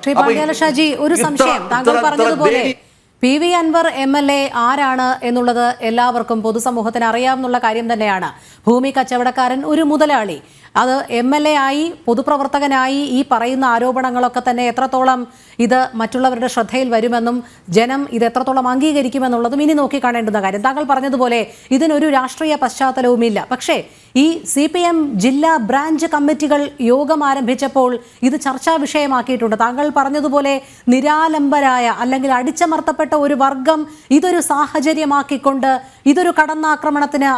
ശ്രീ പാണ്ഡ്യാല ഷാജി, ഒരു സംശയം. താങ്കൾ പറഞ്ഞതുപോലെ PV അൻവർ MLA ആരാണ് എന്നുള്ളത് എല്ലാവർക്കും പൊതുസമൂഹത്തിന് അറിയാവുന്ന കാര്യം തന്നെയാണ്. ഭൂമി കച്ചവടക്കാരൻ, ഒരു മുതലാളി. അത് MLA ആയി, പൊതുപ്രവർത്തകനായി ഈ പറയുന്ന ആരോപണങ്ങളൊക്കെ തന്നെ എത്രത്തോളം ഇത് മറ്റുള്ളവരുടെ ശ്രദ്ധയിൽ വരുമെന്നും ജനം ഇത് എത്രത്തോളം അംഗീകരിക്കുമെന്നുള്ളതും ഇനി നോക്കിക്കാണേണ്ടുന്ന കാര്യം. താങ്കൾ പറഞ്ഞതുപോലെ ഇതിനൊരു രാഷ്ട്രീയ പശ്ചാത്തലവുമില്ല. പക്ഷേ ഈ CPM ജില്ലാ ബ്രാഞ്ച് കമ്മിറ്റികൾ യോഗം ആരംഭിച്ചപ്പോൾ ഇത് ചർച്ചാ വിഷയമാക്കിയിട്ടുണ്ട്. താങ്കൾ പറഞ്ഞതുപോലെ നിരാലംബരായ അല്ലെങ്കിൽ അടിച്ചമർത്തപ്പെട്ട ഒരു വർഗം ഇതൊരു സാഹചര്യമാക്കിക്കൊണ്ട്, ഇതൊരു കടന്നാക്രമണത്തിന്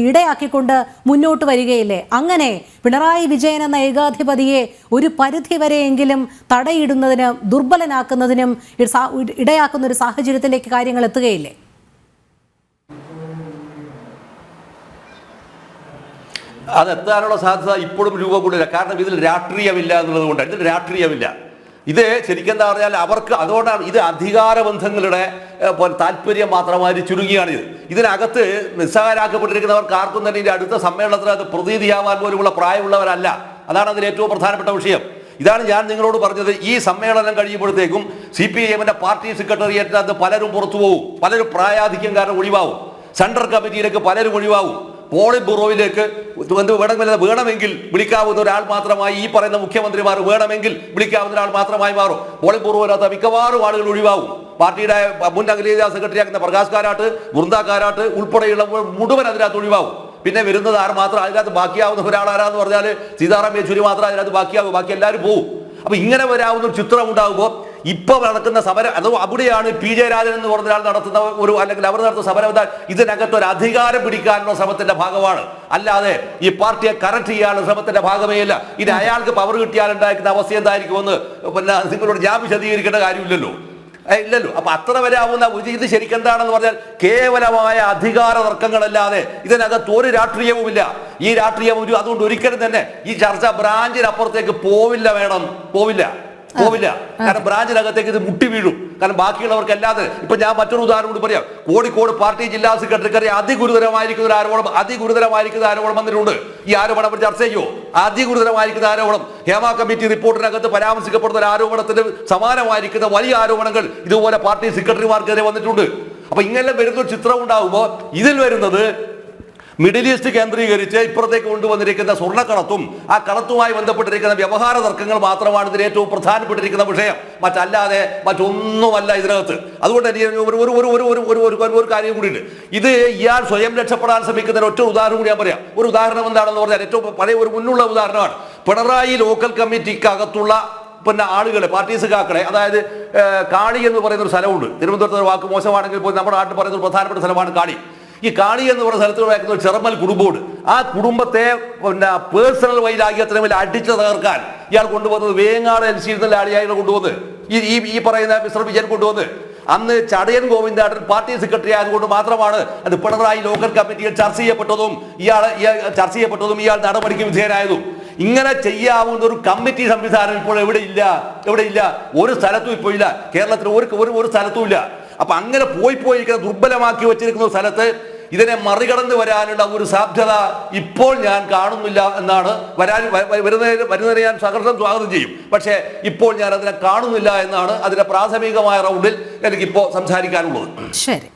ഇടയാക്കിക്കൊണ്ട് മുന്നോട്ട് വരികയില്ലേ? അങ്ങനെ പിണറായി വിജയൻ എന്ന ഏകാധിപതിയെ ഒരു പരിധിവരെയെങ്കിലും തടയിടുന്നതിന്, ദുർബലനാക്കുന്നതിനും ഇടയാക്കുന്ന ഒരു സാഹചര്യത്തിലേക്ക് കാര്യങ്ങൾ എത്തുകയില്ലേ? അതെത്താനുള്ള സാധ്യത ഇപ്പോഴും രൂപം കൊണ്ടില്ല. കാരണം ഇതിൽ രാഷ്ട്രീയമില്ല എന്നുള്ളത് കൊണ്ടാണ്. ഇതിൽ രാഷ്ട്രീയമില്ല. ഇത് ശരിക്കും എന്താ പറഞ്ഞാൽ അവർക്ക് അതുകൊണ്ടാണ് ഇത് അധികാര ബന്ധങ്ങളുടെ താല്പര്യം മാത്രമായി ചുരുങ്ങിയാണ്. ഇതിനകത്ത് നിസ്സഹായരാക്കപ്പെട്ടിരിക്കുന്നവർക്ക് ആർക്കും തന്നെ ഇതിന്റെ അടുത്ത സമ്മേളനത്തിൽ അത് പ്രതീതിയാവാൻ പോലുമുള്ള പ്രായമുള്ളവരല്ല. അതാണ് അതിൽ ഏറ്റവും പ്രധാനപ്പെട്ട വിഷയം. ഇതാണ് ഞാൻ നിങ്ങളോട് പറഞ്ഞത്. ഈ സമ്മേളനം കഴിയുമ്പോഴത്തേക്കും CPIM പാർട്ടി സെക്രട്ടേറിയറ്റിനകത്ത് പലരും പുറത്തു പോകും, പലരും പ്രായാധിക്യം കാരണം ഒഴിവാകും, സെൻട്രൽ കമ്മിറ്റിയിലേക്ക് പലരും ഒഴിവാകും, പോളിറ്റ് ബ്യൂറോയിലേക്ക് വേണമെങ്കിൽ വിളിക്കാവുന്ന ഒരാൾ മാത്രമായി ഈ പറയുന്ന മുഖ്യമന്ത്രിമാർ വേണമെങ്കിൽ വിളിക്കാവുന്ന ഒരാൾ മാത്രമായി മാറും. പോളിറ്റ് ബ്യൂറോയിനകത്ത് മിക്കവാറും ആളുകൾ ഒഴിവാകും. പാർട്ടിയുടെ മുൻ അഖിലേന്ത്യാ സെക്രട്ടറി ആക്കുന്ന പ്രകാശ് കാരാട്ട്, വൃന്ദ കാരാട്ട് ഉൾപ്പെടെയുള്ള മുഴുവൻ അതിനകത്ത് ഒഴിവാകും. പിന്നെ വരുന്നത് ആർ മാത്രം അതിനകത്ത് ബാക്കിയാവുന്ന ഒരാളാരാന്ന് പറഞ്ഞാൽ സീതാറാം യെച്ചൂരി മാത്രം അതിനകത്ത് ബാക്കിയാകും. ബാക്കി എല്ലാവരും പോകും. അപ്പൊ ഇങ്ങനെ വരാവുന്ന ഒരു ചിത്രം ഉണ്ടാകുമ്പോൾ ഇപ്പൊ നടക്കുന്ന സമരം, അത് അവിടെയാണ് PJ രാജൻ എന്ന് പറഞ്ഞ ഒരാൾ നടത്തുന്ന ഒരു, അല്ലെങ്കിൽ അവർ നടത്തുന്ന സമരം ഇതിനകത്ത് ഒരു അധികാരം പിടിക്കാനുള്ള ശ്രമത്തിന്റെ ഭാഗമാണ്. അല്ലാതെ ഈ പാർട്ടിയെ കറക്റ്റ് ചെയ്യാനുള്ള ശ്രമത്തിന്റെ ഭാഗമേ അല്ല. ഇനി അയാൾക്ക് പവർ കിട്ടിയാൽ ഉണ്ടായിരിക്കുന്ന അവസ്ഥ എന്തായിരിക്കുമെന്ന് പിന്നെ നിങ്ങളോട് ഞാൻ വിശദീകരിക്കേണ്ട കാര്യമില്ലല്ലോ. ഇല്ലല്ലോ. അപ്പൊ അത്ര വരെ ആവുന്ന ഇത് ശരിക്കും എന്താണെന്ന് പറഞ്ഞാൽ കേവലമായ അധികാര തർക്കങ്ങളല്ലാതെ ഇതിനകത്ത് ഒരു രാഷ്ട്രീയവുമില്ല. ഈ രാഷ്ട്രീയം അതുകൊണ്ട് ഒരിക്കലും തന്നെ ഈ ചർച്ച ബ്രാഞ്ചിനപ്പുറത്തേക്ക് പോവില്ല. കാരണം ബ്രാഞ്ചിനകത്തേക്ക് ഇത് മുട്ടി വീഴും. കാരണം ബാക്കിയുള്ളവർക്ക് അല്ലാതെ ഇപ്പൊ ഞാൻ മറ്റൊരു ഉദാഹരണം കൂടി പറയാം. കോഴിക്കോട് പാർട്ടി ജില്ലാ സെക്രട്ടറിക്ക് അതിഗുരുതരമായിരിക്കുന്ന ആരോപണം വന്നിട്ടുണ്ട്. ഈ ആരോപണം അവർ ചർച്ച ചെയ്യോ? അതിഗുരുതരമായിരിക്കുന്ന ആരോപണം, ഹേമ കമ്മിറ്റി റിപ്പോർട്ടിനകത്ത് പരാമർശിക്കപ്പെടുന്ന ഒരു ആരോപണത്തിന് സമാനമായിരിക്കുന്ന വലിയ ആരോപണങ്ങൾ ഇതുപോലെ പാർട്ടി സെക്രട്ടറിമാർക്കെതിരെ വന്നിട്ടുണ്ട്. അപ്പൊ ഇങ്ങനെ വരുന്ന ഒരു ചിത്രം ഉണ്ടാകുമ്പോൾ ഇതിൽ വരുന്നത് മിഡിൽ ഈസ്റ്റ് കേന്ദ്രീകരിച്ച് ഇപ്പുറത്തേക്ക് കൊണ്ടുവന്നിരിക്കുന്ന സ്വർണ്ണക്കടത്തും ആ കടത്തുമായി ബന്ധപ്പെട്ടിരിക്കുന്ന വ്യവഹാര തർക്കങ്ങൾ മാത്രമാണ് ഇതിൽ ഏറ്റവും പ്രധാനപ്പെട്ടിരിക്കുന്ന വിഷയം. മറ്റല്ലാതെ മറ്റൊന്നുമല്ല ഇതിനകത്ത്. അതുകൊണ്ട് ഒരു കാര്യം കൂടിയുണ്ട്. ഇത് ഇയാൾ സ്വയം രക്ഷപ്പെടാൻ ശ്രമിക്കുന്നതിന് ഒറ്റ ഉദാഹരണം കൂടി ഞാൻ പറയാം. ഒരു ഉദാഹരണം എന്താണെന്ന് പറഞ്ഞാൽ ഏറ്റവും പഴയ ഒരു മുന്നുള്ള ഉദാഹരണമാണ്. പിണറായി ലോക്കൽ കമ്മിറ്റിക്കകത്തുള്ള പിന്നെ ആളുകളെ, പാർട്ടീസുകാക്കളെ, അതായത് കാളി എന്ന് പറയുന്ന ഒരു സ്ഥലമുണ്ട്. തിരുവനന്തപുരത്ത് ഒരു വാക്ക് മോശമാണെങ്കിൽ പോലും നമ്മുടെ നാട്ടിൽ പറയുന്ന ഒരു പ്രധാനപ്പെട്ട സ്ഥലമാണ് കാളി. ഈ കാളി എന്ന് പറയുന്ന സ്ഥലത്ത് വയ്ക്കുന്ന ഒരു ചെറുമൽ കുടുംബമുണ്ട്. ആ കുടുംബത്തെ പിന്നെ പേഴ്സണൽ വൈരാഗ്യത്തിന് മേലെ അടിച്ചു തകർക്കാൻ ഇയാൾ കൊണ്ടുവന്നത് വേങ്ങാട് LC ആളിയായി കൊണ്ടുവന്ന് ഈ പറയുന്ന മിസ്റ്റർ വിജയൻ കൊണ്ടുവന്ന് അന്ന് ചടയൻ ഗോവിന്ദേട്ടൻ പാർട്ടി സെക്രട്ടറി ആയതുകൊണ്ട് മാത്രമാണ് അത് പിണറായി ലോക്കൽ കമ്മിറ്റിയിൽ ചർച്ച ചെയ്യപ്പെട്ടതും ഇയാൾ നടപടിക്ക് വിധേയനായതും. ഇങ്ങനെ ചെയ്യാവുന്ന ഒരു കമ്മിറ്റി സംവിധാനം ഇപ്പോൾ എവിടെയില്ല. ഒരു സ്ഥലത്തും ഇപ്പോൾ ഇല്ല. കേരളത്തിൽ ഒരു സ്ഥലത്തും ഇല്ല. അപ്പൊ അങ്ങനെ പോയിരിക്കുന്ന ദുർബലമാക്കി വെച്ചിരിക്കുന്ന സ്ഥലത്ത് ഇതിനെ മറികടന്ന് വരാനുള്ള ഒരു സാധ്യത ഇപ്പോൾ ഞാൻ കാണുന്നില്ല എന്നാണ്. വരുന്നതിനെ ഞാൻ സ്വാഗതം ചെയ്യും. പക്ഷേ ഇപ്പോൾ ഞാൻ അതിനെ കാണുന്നില്ല എന്നാണ് അതിന്റെ പ്രാഥമികമായ റൗണ്ടിൽ എനിക്കിപ്പോ സംസാരിക്കാനുള്ളത്. ശരി.